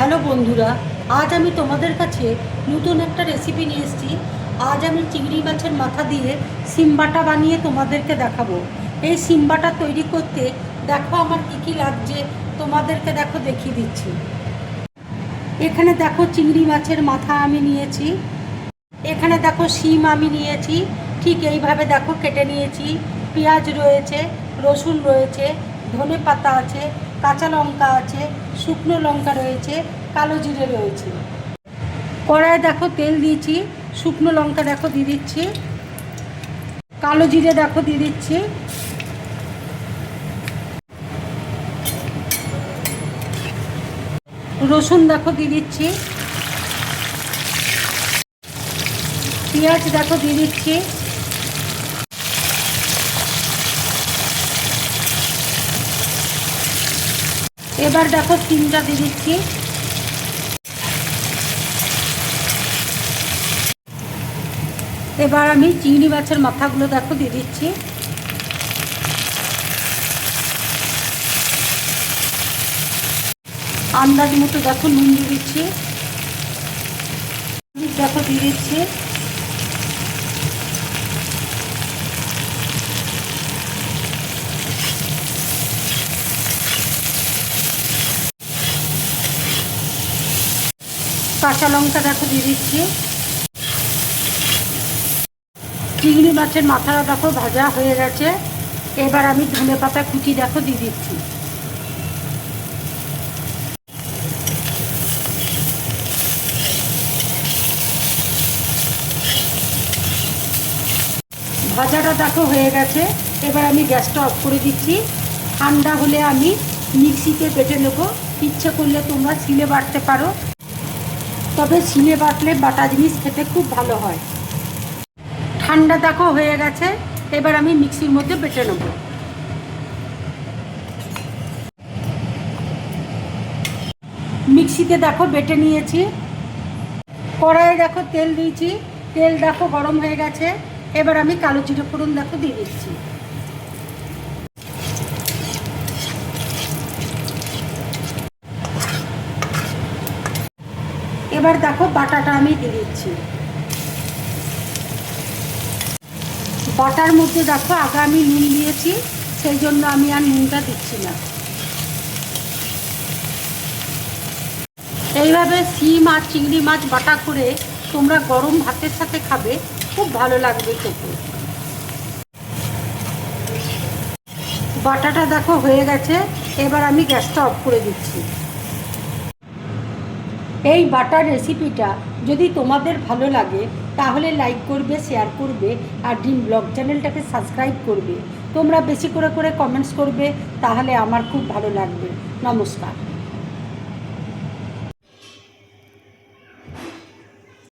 Hello বন্ধুরা, আজ আমি তোমাদের কাছে নতুন একটা রেসিপি নিয়ে এসেছি। আজ আমি চিংড়ি মাছের মাথা দিয়ে সিম বাটা বানিয়ে তোমাদেরকে দেখাবো। এই সিম বাটা তৈরি করতে দেখো আমার কী কী লাগছে, তোমাদেরকে দেখো দেখিয়ে দিচ্ছি। এখানে দেখো চিংড়ি মাছের মাথা আমি নিয়েছি, এখানে দেখো সিম আমি নিয়েছি, ঠিক এইভাবে দেখো কেটে নিয়েছি। পেঁয়াজ রয়েছে, রসুন রয়েছে, ধনে পাতা আছে, কাঁচা লঙ্কা আছে, শুকনো লঙ্কা রয়েছে, কালো জিরে রয়েছে। কড়াইয়ে দেখো তেল দিয়েছি, শুকনো লঙ্কা দেখো দিয়ে দিচ্ছি, কালো জিরে দেখো দিয়ে দিচ্ছি, রসুন দেখো দিয়ে দিচ্ছি, পেঁয়াজ দেখো দিয়ে দিচ্ছি, এবার দেখো সিমটা দিয়ে দিচ্ছি। এবার আমি চিংড়ি মাছের মাথাগুলো দেখো দিয়ে দিচ্ছি। আন্দাজ মতো দেখো নুন দিয়ে দিচ্ছি, দেখো দিয়ে দিচ্ছি, কাঁচা লঙ্কা দেখো দিয়ে দিচ্ছি। চিংড়ি মাছের মাথাটা দেখো ভাজা হয়ে গেছে। এবার আমি ধনে পাতা কুচি দেখো দিয়ে দিচ্ছি। ভাজাটা দেখো হয়ে গেছে। এবার আমি গ্যাসটা অফ করে দিচ্ছি। ঠান্ডা হলে আমি মিক্সিতে বেটে নেব। ইচ্ছে করলে তোমরা শিলে বাটতে পারো, তবে শিলে বাটলে বাটা জিনিস খেতে খুব ভালো হয়। ঠান্ডা দেখো হয়ে গেছে। এবার আমি মিক্সির মধ্যে বেটে নেব। মিক্সিতে দেখো বেটে নিয়েছি। কড়াইয়ে দেখো তেল দিয়েছি, তেল দেখো গরম হয়ে গেছে। এবার আমি কালো জিরে ফোড়ন দেখো দিয়ে দিচ্ছি। এবার দেখো বাটাটা আমি দিয়ে দিচ্ছি। বাটার মধ্যে দেখো আগে আমি নুন দিয়েছি, সেই জন্য আমি আর নুনটা দিচ্ছি না। এইভাবে শিম আর চিংড়ি মাছ বাটা করে তোমরা গরম ভাতের সাথে খাবে, খুব ভালো লাগবে খেতে। বাটাটা দেখো হয়ে গেছে। এবার আমি গ্যাসটা অফ করে দিচ্ছি। এই বাটার রেসিপিটা যদি তোমাদের ভালো লাগে তাহলে লাইক করবে, শেয়ার করবে আর ড্রিম ব্লগ চ্যানেলটাকে সাবস্ক্রাইব করবে। তোমরা বেশি করে কমেন্টস করবে, তাহলে আমার খুব ভালো লাগবে। নমস্কার।